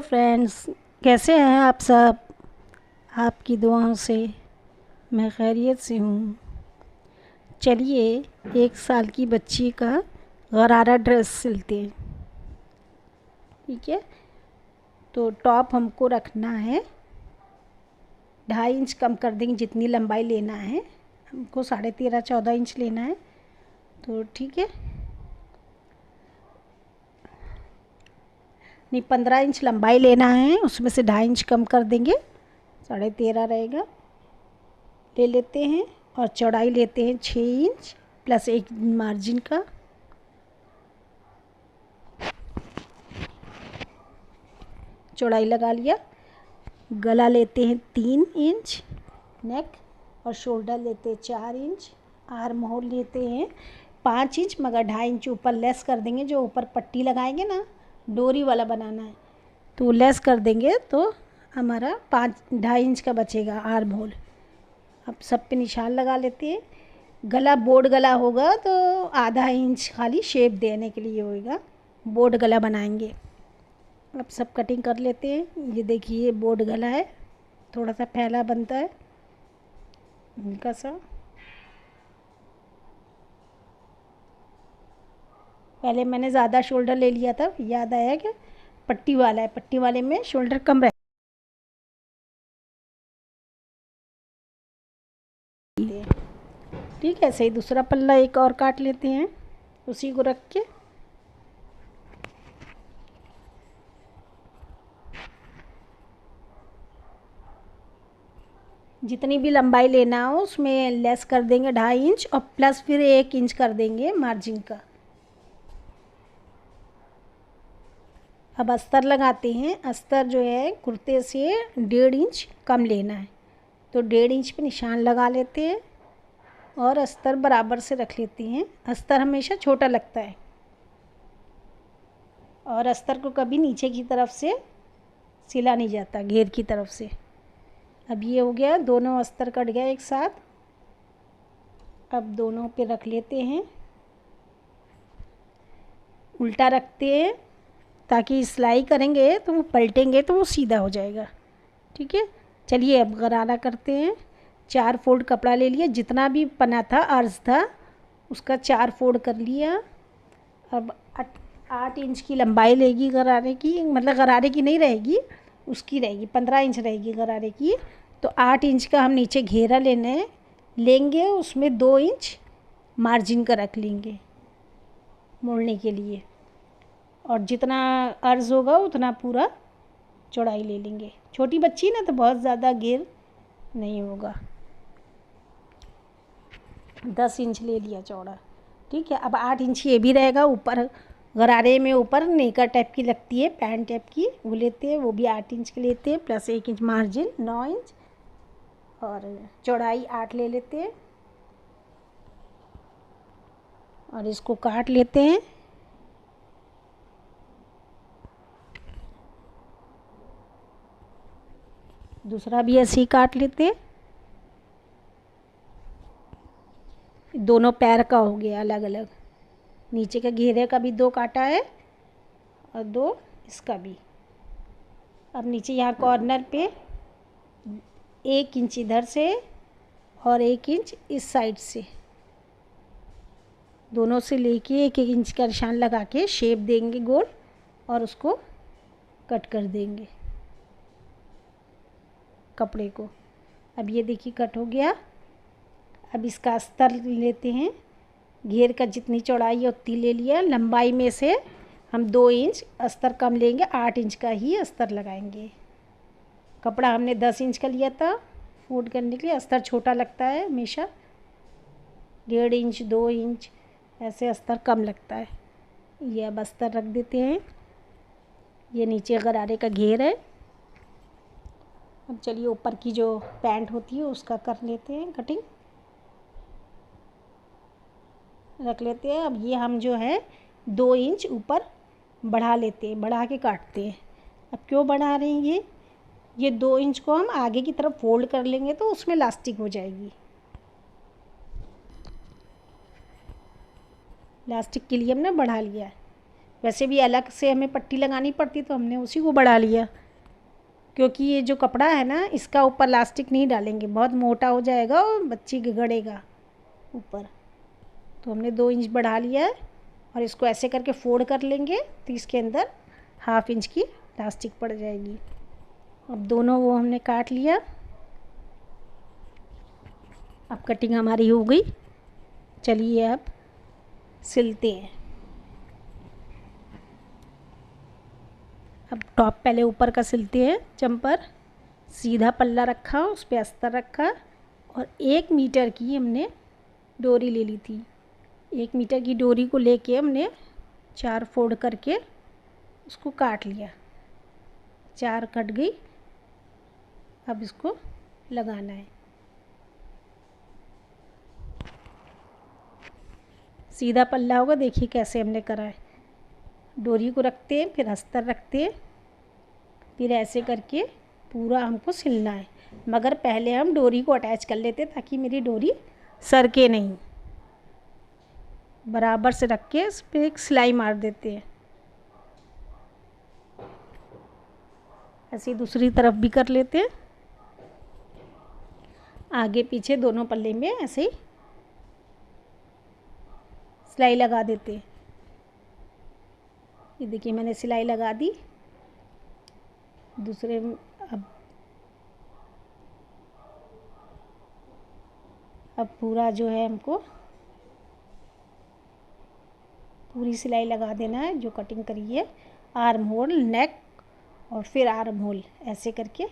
Friends, कैसे हैं आप सब। आपकी दुआओं से मैं खैरियत से हूँ। चलिए, 1 साल की बच्ची का गरारा ड्रेस सिलते हैं। ठीक है, तो टॉप हमको रखना है 2.5 इंच कम कर देंगे। जितनी लंबाई लेना है हमको 13.5-14 इंच लेना है, तो ठीक है। नहीं, 15 इंच लंबाई लेना है, उसमें से 2.5 इंच कम कर देंगे, 13.5 रहेगा। ले लेते हैं और चौड़ाई लेते हैं 6 इंच प्लस 1 मार्जिन का। चौड़ाई लगा लिया। गला लेते हैं 3 इंच, नेक और शोल्डर लेते हैं 4 इंच, आर्म होल लेते हैं 5 इंच, मगर 2.5 इंच ऊपर लेस कर देंगे। जो ऊपर पट्टी लगाएंगे ना, डोरी वाला बनाना है, तो लेस कर देंगे तो हमारा 2.5 इंच का बचेगा आर्म होल। अब सब पे निशान लगा लेते हैं। गला बोर्ड गला होगा तो ½ इंच खाली शेप देने के लिए होगा, बोर्ड गला बनाएंगे। अब सब कटिंग कर लेते हैं। ये देखिए बोर्ड गला है, थोड़ा सा फैला बनता है हल्का सा। पहले मैंने ज़्यादा शोल्डर ले लिया था, याद आया कि पट्टी वाला है, पट्टी वाले में शोल्डर कम रहता है। ठीक है, ऐसे ही दूसरा पल्ला एक और काट लेते हैं, उसी को रख के। जितनी भी लंबाई लेना हो उसमें लेस कर देंगे 2.5 इंच और प्लस फिर 1 इंच कर देंगे मार्जिन का। अब अस्तर लगाते हैं। अस्तर जो है कुर्ते से 1.5 इंच कम लेना है, तो 1.5 इंच पे निशान लगा लेते हैं और अस्तर बराबर से रख लेते हैं। अस्तर हमेशा छोटा लगता है और अस्तर को कभी नीचे की तरफ से सिला नहीं जाता, घेर की तरफ से। अब ये हो गया, दोनों अस्तर कट गया एक साथ। अब दोनों पे रख लेते हैं, उल्टा रखते हैं ताकि सिलाई करेंगे तो वो पलटेंगे तो वो सीधा हो जाएगा। ठीक है, चलिए अब गरारा करते हैं। 4 फोल्ड कपड़ा ले लिया, जितना भी पना था अर्ज था उसका 4 फोल्ड कर लिया। अब 8 इंच की लंबाई लेगी गरारे की, मतलब गरारे की नहीं रहेगी, उसकी रहेगी 15 इंच रहेगी गरारे की। तो 8 इंच का हम नीचे घेरा लेंगे, उसमें 2 इंच मार्जिन का रख लेंगे मोड़ने के लिए, और जितना अर्ज होगा उतना पूरा चौड़ाई ले लेंगे। छोटी बच्ची ना तो बहुत ज़्यादा घेर नहीं होगा। 10 इंच ले लिया चौड़ा। ठीक है, अब 8 इंच ये भी रहेगा। ऊपर गरारे में ऊपर नेकर टाइप की लगती है, पैंट टाइप की, वो लेते हैं, वो भी 8 इंच के लेते हैं, प्लस 1 इंच मार्जिन 9 इंच, और चौड़ाई 8 ले लेते हैं और इसको काट लेते हैं। दूसरा भी ऐसे ही काट लेते हैं। दोनों पैर का हो गया अलग अलग, नीचे का घेरे का भी 2 काटा है और 2 इसका भी। अब नीचे यहाँ कॉर्नर पे 1 इंच इधर से और 1 इंच इस साइड से, दोनों से लेके 1-1 इंच का निशान लगा के शेप देंगे गोल और उसको कट कर देंगे कपड़े को। अब ये देखिए कट हो गया। अब इसका अस्तर लेते हैं। घेर का जितनी चौड़ाई है उतनी ले लिया। लंबाई में से हम 2 इंच अस्तर कम लेंगे, 8 इंच का ही अस्तर लगाएंगे। कपड़ा हमने 10 इंच का लिया था फोल्ड करने के लिए। अस्तर छोटा लगता है हमेशा, 1.5 इंच 2 इंच ऐसे अस्तर कम लगता है। ये अब अस्तर रख देते हैं। ये नीचे गरारे का घेर है। अब चलिए ऊपर की जो पैंट होती है उसका कर लेते हैं कटिंग, रख लेते हैं। अब ये हम जो है 2 इंच ऊपर बढ़ा लेते हैं, बढ़ा के काटते हैं। अब क्यों बढ़ा रहे हैं ये 2 इंच को हम आगे की तरफ फोल्ड कर लेंगे तो उसमें लास्टिक हो जाएगी। लास्टिक के लिए हमने बढ़ा लिया है। वैसे भी अलग से हमें पट्टी लगानी पड़ती तो हमने उसी को बढ़ा लिया, क्योंकि ये जो कपड़ा है ना इसका ऊपर इलास्टिक नहीं डालेंगे, बहुत मोटा हो जाएगा और बच्ची गड़ेगा ऊपर। तो हमने 2 इंच बढ़ा लिया है और इसको ऐसे करके फोल्ड कर लेंगे तो इसके अंदर 1/2 इंच की इलास्टिक पड़ जाएगी। अब दोनों वो हमने काट लिया। अब कटिंग हमारी हो गई। चलिए अब सिलते हैं। अब टॉप पहले ऊपर का सिलते हैं। जंपर सीधा पल्ला रखा, उस पर अस्तर रखा और 1 मीटर की हमने डोरी ले ली थी। 1 मीटर की डोरी को लेके हमने 4 फोल्ड करके उसको काट लिया। 4 कट गई। अब इसको लगाना है। सीधा पल्ला होगा, देखिए कैसे हमने करा है। डोरी को रखते हैं, फिर अस्तर रखते हैं, फिर ऐसे करके पूरा हमको सिलना है। मगर पहले हम डोरी को अटैच कर लेते ताकि मेरी डोरी सरके नहीं। बराबर से रख के इस पर एक सिलाई मार देते हैं। ऐसे ही दूसरी तरफ भी कर लेते हैं। आगे पीछे दोनों पल्ले में ऐसे ही सिलाई लगा देते हैं। ये देखिए मैंने सिलाई लगा दी। दूसरे अब पूरा जो है हमको पूरी सिलाई लगा देना है जो कटिंग करी है। आर्म होल, नेक और फिर आर्म होल, ऐसे करके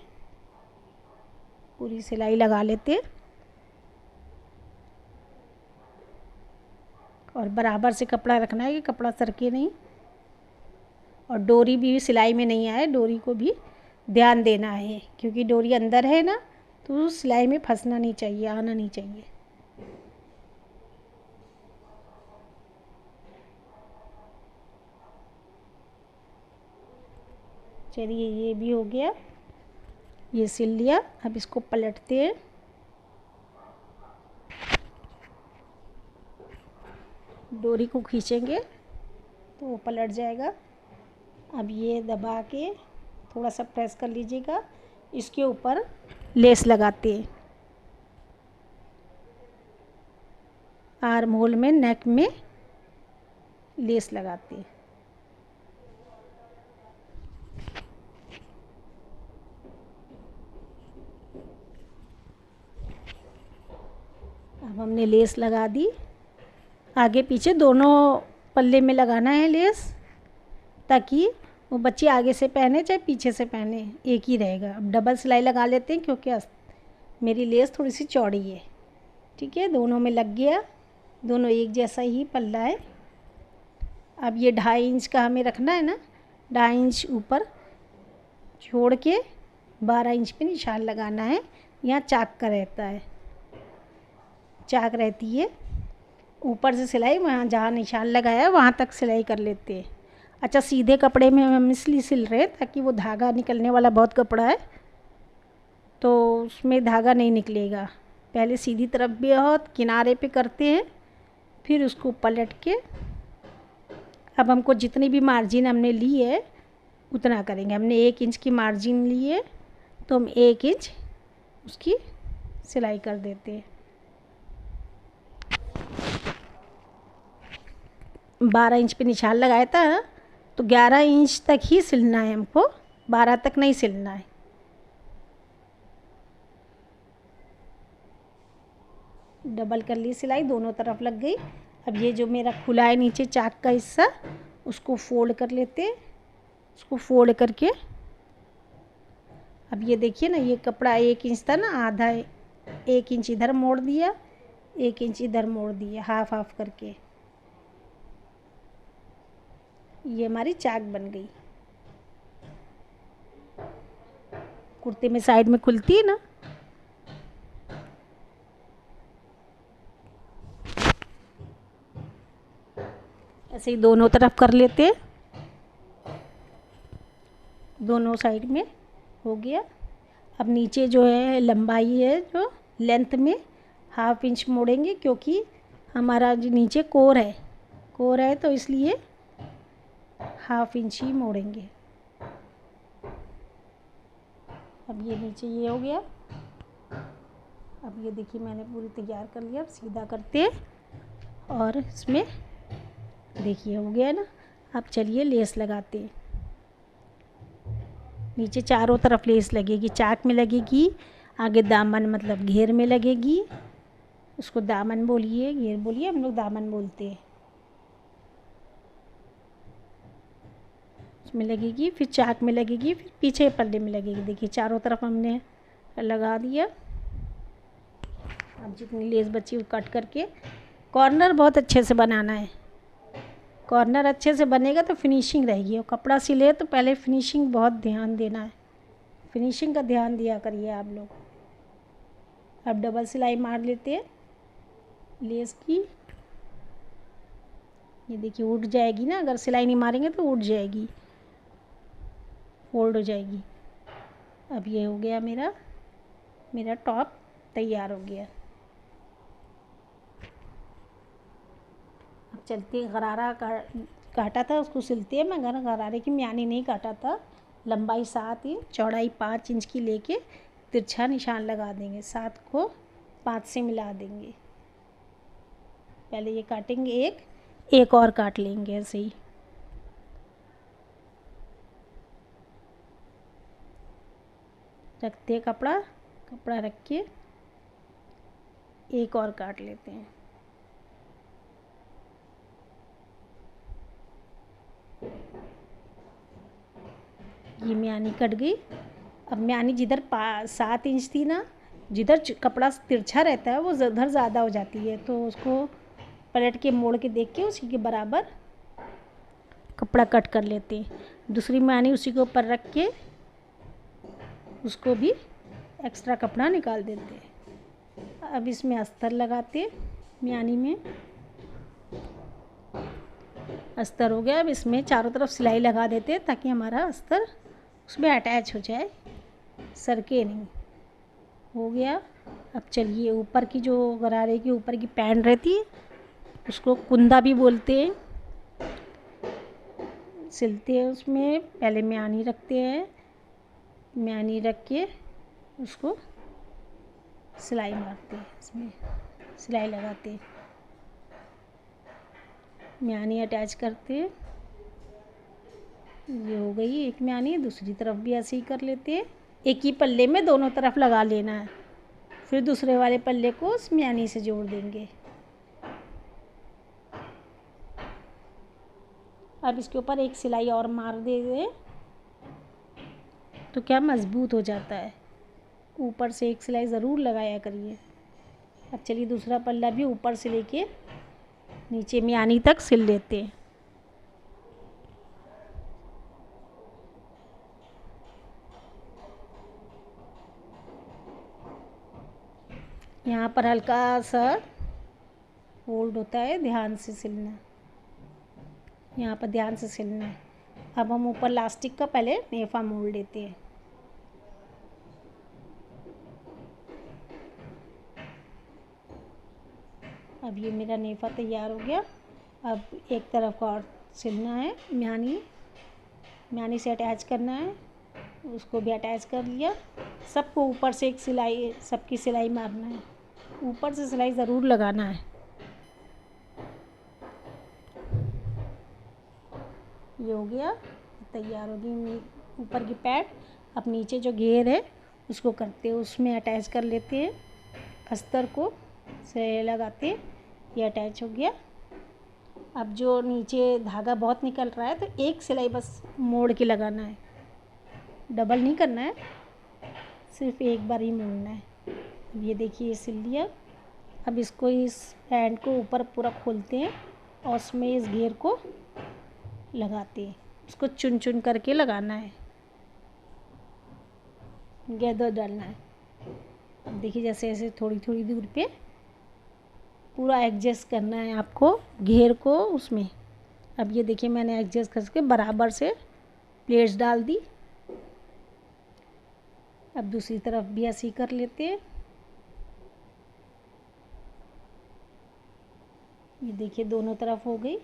पूरी सिलाई लगा लेते हैं। और बराबर से कपड़ा रखना है कि कपड़ा सरके नहीं और डोरी भी सिलाई में नहीं आए। डोरी को भी ध्यान देना है क्योंकि डोरी अंदर है ना, तो सिलाई में फंसना नहीं चाहिए, आना नहीं चाहिए। चलिए ये भी हो गया, ये सिल लिया। अब इसको पलटते हैं। डोरी को खींचेंगे तो वो पलट जाएगा। अब ये दबा के थोड़ा सा प्रेस कर लीजिएगा। इसके ऊपर लेस लगाते हैं। आर्म होल में, नेक में लेस लगाते हैं। अब हमने लेस लगा दी। आगे पीछे दोनों पल्ले में लगाना है लेस, ताकि वो बच्चे आगे से पहने चाहे पीछे से पहने एक ही रहेगा। अब डबल सिलाई लगा लेते हैं क्योंकि मेरी लेस थोड़ी सी चौड़ी है। ठीक है, दोनों में लग गया। दोनों एक जैसा ही पल्ला है। अब ये 2.5 इंच का हमें रखना है ना, 2.5 इंच ऊपर छोड़ के 12 इंच पे निशान लगाना है। यहाँ चाक का रहता है, चाक रहती है। ऊपर से सिलाई वहाँ जहाँ निशान लगाया है वहाँ तक सिलाई कर लेते हैं। अच्छा, सीधे कपड़े में हम इसलिए सिल रहे हैं ताकि वो धागा निकलने वाला बहुत कपड़ा है तो उसमें धागा नहीं निकलेगा। पहले सीधी तरफ भी बहुत किनारे पे करते हैं, फिर उसको पलट के अब हमको जितनी भी मार्जिन हमने ली है उतना करेंगे। हमने 1 इंच की मार्जिन ली है तो हम 1 इंच उसकी सिलाई कर देते हैं। 12 इंच पे निशान लगाया था तो 11 इंच तक ही सिलना है हमको, 12 तक नहीं सिलना है। डबल कर ली सिलाई, दोनों तरफ लग गई। अब ये जो मेरा खुला है नीचे चाक का हिस्सा, उसको फोल्ड कर लेते हैं। उसको फोल्ड करके अब ये देखिए ना, ये कपड़ा 1 इंच था ना, आधा 1 इंच इधर मोड़ दिया, 1 इंच इधर मोड़ दिया, हाफ हाफ करके। ये हमारी चाक बन गई। कुर्ते में साइड में खुलती है ना, ऐसे ही दोनों तरफ कर लेते हैं। दोनों साइड में हो गया। अब नीचे जो है लंबाई है, जो लेंथ में 1/2 इंच मोड़ेंगे क्योंकि हमारा जो नीचे कोर है तो इसलिए हाफ इंच ही मोड़ेंगे। अब ये नीचे ये हो गया। अब ये देखिए मैंने पूरी तैयार कर लिया। अब सीधा करते और इसमें देखिए हो गया ना। अब चलिए लेस लगाते हैं। नीचे चारों तरफ लेस लगेगी, चाक में लगेगी, आगे दामन मतलब घेर में लगेगी। उसको दामन बोलिए, घेर बोलिए, हम लोग दामन बोलते हैं। उसमें लगेगी, फिर चाक में लगेगी, फिर पीछे पल्ले में लगेगी। देखिए चारों तरफ हमने लगा दिया। अब जितनी लेस बची वो कट करके कॉर्नर बहुत अच्छे से बनाना है। कॉर्नर अच्छे से बनेगा तो फिनिशिंग रहेगी। और कपड़ा सिले तो पहले फिनिशिंग बहुत ध्यान देना है। फिनिशिंग का ध्यान दिया करिए आप लोग। अब डबल सिलाई मार लेते हैं लेस की। ये देखिए उठ जाएगी ना, अगर सिलाई नहीं मारेंगे तो उठ जाएगी, फोल्ड हो जाएगी। अब ये हो गया मेरा टॉप तैयार हो गया। अब चलते हैं, गरारा काटा था उसको सिलते हैं। मैं गरारे की म्यानी नहीं काटा था। लंबाई 7 इंच, चौड़ाई 5 इंच की लेके तिरछा निशान लगा देंगे। 7 को 5 से मिला देंगे। पहले ये काटेंगे, एक और काट लेंगे ऐसे ही। रखते हैं कपड़ा रख के एक और काट लेते हैं। ये म्यानी कट गई। अब म्यानी जिधर 7 इंच थी ना, जिधर कपड़ा तिरछा रहता है वो उधर ज़्यादा हो जाती है, तो उसको पलट के मोड़ के देख के उसी के बराबर कपड़ा कट कर लेते हैं। दूसरी म्यानी उसी के ऊपर रख के उसको भी एक्स्ट्रा कपड़ा निकाल देते हैं। अब इसमें अस्तर लगाते हैं। म्यानी में अस्तर हो गया। अब इसमें चारों तरफ सिलाई लगा देते हैं ताकि हमारा अस्तर उसमें अटैच हो जाए, सरके नहीं। हो गया। अब चलिए ऊपर की जो गरारे की ऊपर की पैंट रहती है उसको कुंदा भी बोलते हैं, सिलते हैं। उसमें पहले म्यानी रखते हैं, म्यानी रख के उसको सिलाई मारते हैं, इसमें सिलाई लगाते हैं, म्यानी अटैच करते हैं। ये हो गई एक म्यानी। दूसरी तरफ भी ऐसे ही कर लेते हैं। एक ही पल्ले में दोनों तरफ लगा लेना है, फिर दूसरे वाले पल्ले को उस म्यानी से जोड़ देंगे। अब इसके ऊपर एक सिलाई और मार देंगे तो क्या मज़बूत हो जाता है। ऊपर से एक सिलाई ज़रूर लगाया करिए। अब चलिए दूसरा पल्ला भी ऊपर से लेके नीचे म्यानी तक सिल लेते हैं। यहाँ पर हल्का सा फोल्ड होता है, ध्यान से सिलना। यहाँ पर ध्यान से सिलना है। अब हम ऊपर लास्टिक का पहले नेफा मोड़ लेते हैं। अब ये मेरा नेफा तैयार हो गया। अब एक तरफ का और सिलना है, म्यानी से अटैच करना है। उसको भी अटैच कर लिया। सबको ऊपर से एक सिलाई, सबकी सिलाई मारना है, ऊपर से सिलाई ज़रूर लगाना है। ये हो गया, तैयार होगी ऊपर की पैड। अब नीचे जो घेर है उसको करते हैं, उसमें अटैच कर लेते हैं, अस्तर को से लगाते हैं। ये अटैच हो गया। अब जो नीचे धागा बहुत निकल रहा है तो एक सिलाई बस मोड़ के लगाना है, डबल नहीं करना है, सिर्फ एक बार ही मोड़ना है। ये देखिए ये सिल लिया। अब इसको, इस पैंट को ऊपर पूरा खोलते हैं और उसमें इस घेर को लगाते हैं। उसको चुन चुन करके लगाना है, गैदर डालना है। अब देखिए जैसे ऐसे थोड़ी थोड़ी दूर पे पूरा एडजस्ट करना है आपको घेर को उसमें। अब ये देखिए मैंने एडजस्ट करके बराबर से प्लेट्स डाल दी। अब दूसरी तरफ भी ऐसे ही कर लेते हैं। ये देखिए दोनों तरफ हो गई।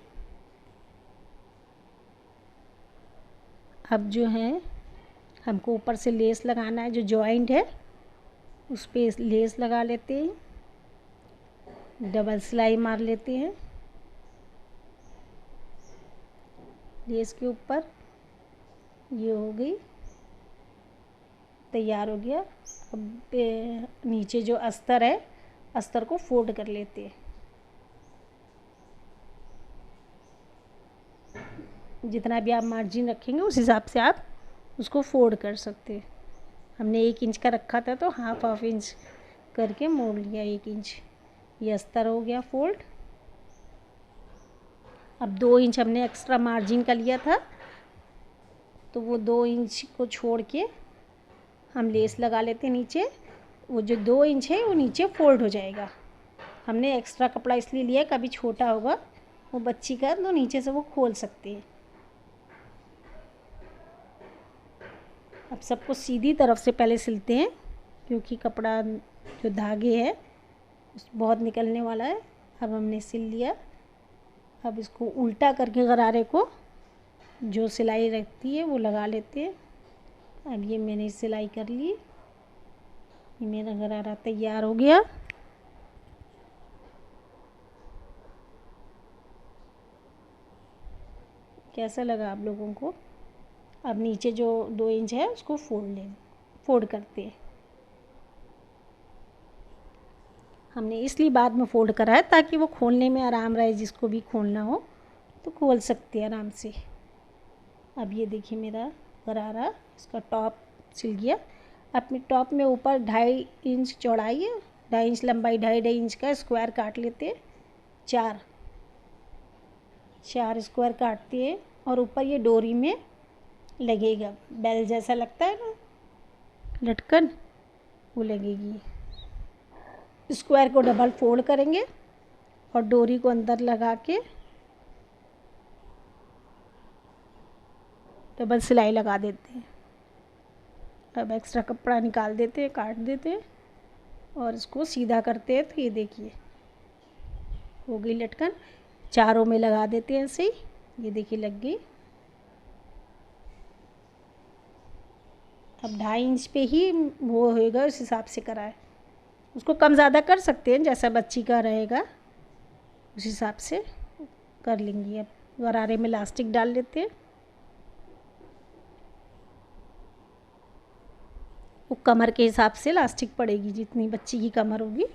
अब जो है हमको ऊपर से लेस लगाना है, जो जॉइंट है उस पे लेस लगा लेते हैं, डबल सिलाई मार लेते हैं लेस के ऊपर। ये हो गई, तैयार हो गया। अब नीचे जो अस्तर है, अस्तर को फोल्ड कर लेते हैं। जितना भी आप मार्जिन रखेंगे उस हिसाब से आप उसको फोल्ड कर सकते हैं। हमने 1 इंच का रखा था तो हाफ इंच करके मोड़ लिया 1 इंच। ये अस्तर हो गया फोल्ड। अब 2 इंच हमने एक्स्ट्रा मार्जिन का लिया था, तो वो 2 इंच को छोड़ के हम लेस लगा लेते हैं नीचे। वो जो 2 इंच है वो नीचे फोल्ड हो जाएगा। हमने एक्स्ट्रा कपड़ा इसलिए लिया, कभी छोटा होगा वो बच्ची का तो नीचे से वो खोल सकते हैं। अब सबको सीधी तरफ से पहले सिलते हैं, क्योंकि कपड़ा जो धागे है बहुत निकलने वाला है। अब हमने सिल लिया। अब इसको उल्टा करके गरारे को जो सिलाई रहती है वो लगा लेते हैं। अब ये मैंने सिलाई कर ली, ये मेरा गरारा तैयार हो गया। कैसा लगा आप लोगों को? अब नीचे जो 2 इंच है उसको फोल्ड करते हैं। हमने इसलिए बाद में फोल्ड करा है ताकि वो खोलने में आराम रहे, जिसको भी खोलना हो तो खोल सकते हैं आराम से। अब ये देखिए मेरा गरारा, इसका टॉप सिल गया। अपने टॉप में ऊपर 2.5 इंच चौड़ाई है, 2.5 इंच लंबाई, 2.5 इंच का स्क्वायर काट लेते हैं। 4 स्क्वायर काटते हैं और ऊपर ये डोरी में लगेगा, बेल जैसा लगता है ना लटकन, वो लगेगी। स्क्वायर को डबल फोल्ड करेंगे और डोरी को अंदर लगा के डबल सिलाई लगा देते हैं। अब एक्स्ट्रा कपड़ा निकाल देते हैं, काट देते हैं और इसको सीधा करते हैं। तो ये देखिए हो गई लटकन। चारों में लगा देते हैं ऐसे ही, ये देखिए लग गई। अब 2.5 इंच पे ही वो होएगा, उस हिसाब से करा है। उसको कम ज़्यादा कर सकते हैं, जैसा बच्ची का रहेगा उस हिसाब से कर लेंगी। अब गरारे में इलास्टिक डाल लेते हैं। वो कमर के हिसाब से इलास्टिक पड़ेगी, जितनी बच्ची की कमर होगी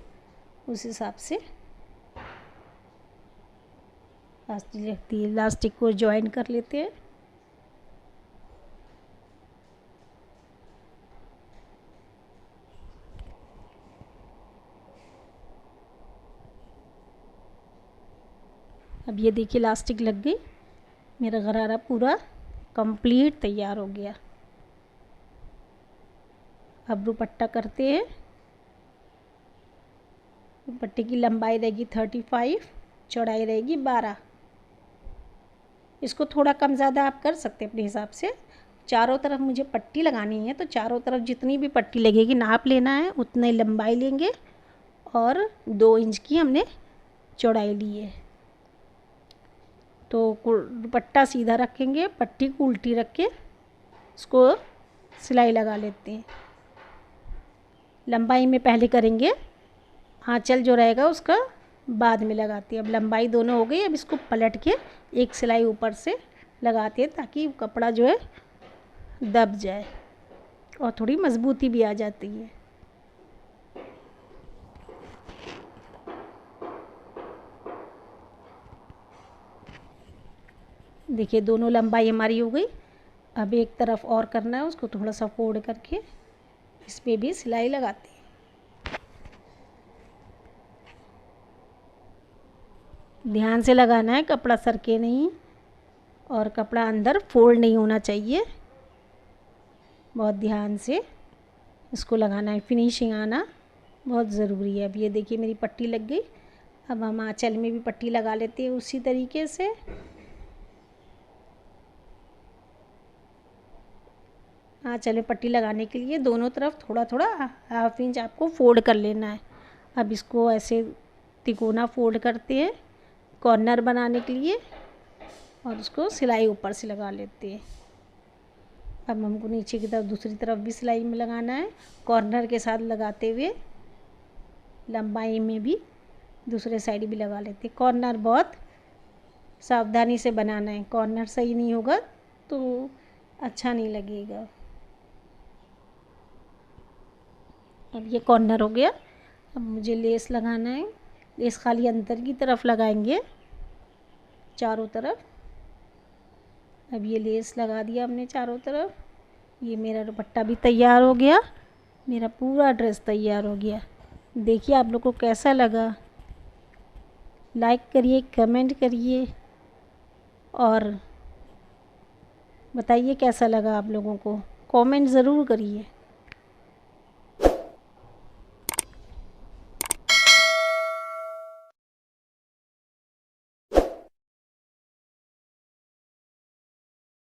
उस हिसाब से इलास्टिक लगती है। इलास्टिक को ज्वाइन कर लेते हैं। अब ये देखिए इलास्टिक लग गई, मेरा गरारा पूरा कंप्लीट तैयार हो गया। अब दुपट्टा करते हैं। दुपट्टे की लंबाई रहेगी 35, चौड़ाई रहेगी 12। इसको थोड़ा कम ज़्यादा आप कर सकते हैं अपने हिसाब से। चारों तरफ मुझे पट्टी लगानी है, तो चारों तरफ जितनी भी पट्टी लगेगी नाप लेना है, उतनी लंबाई लेंगे और 2 इंच की हमने चौड़ाई ली है। तो दुपट्टा सीधा रखेंगे, पट्टी को उल्टी रख के इसको सिलाई लगा लेते हैं। लंबाई में पहले करेंगे, आंचल जो रहेगा उसका बाद में लगाते हैं। अब लंबाई दोनों हो गई। अब इसको पलट के एक सिलाई ऊपर से लगाते हैं ताकि कपड़ा जो है दब जाए और थोड़ी मजबूती भी आ जाती है। देखिए दोनों लंबाई हमारी हो गई। अब एक तरफ और करना है, उसको थोड़ा सा फोल्ड करके इस पे भी सिलाई लगाते हैं। ध्यान से लगाना है, कपड़ा सरके नहीं और कपड़ा अंदर फोल्ड नहीं होना चाहिए। बहुत ध्यान से इसको लगाना है, फिनिशिंग आना बहुत ज़रूरी है। अब ये देखिए मेरी पट्टी लग गई। अब हम आंचल में भी पट्टी लगा लेते हैं उसी तरीके से। आंचल में पट्टी लगाने के लिए दोनों तरफ थोड़ा थोड़ा हाफ इंच आपको फोल्ड कर लेना है। अब इसको ऐसे तिकोना फोल्ड करते हैं कॉर्नर बनाने के लिए और उसको सिलाई ऊपर से लगा लेते हैं। अब हमको नीचे की तरफ दूसरी तरफ भी सिलाई में लगाना है, कॉर्नर के साथ लगाते हुए लंबाई में भी दूसरे साइड भी लगा लेते। कॉर्नर बहुत सावधानी से बनाना है, कॉर्नर सही नहीं होगा तो अच्छा नहीं लगेगा। अब ये कॉर्नर हो गया। अब मुझे लेस लगाना है, लेस खाली अंदर की तरफ लगाएंगे चारों तरफ। अब ये लेस लगा दिया हमने चारों तरफ। ये मेरा दुपट्टा भी तैयार हो गया, मेरा पूरा ड्रेस तैयार हो गया। देखिए आप लोग को कैसा लगा, लाइक करिए, कमेंट करिए और बताइए कैसा लगा आप लोगों को, कमेंट ज़रूर करिए।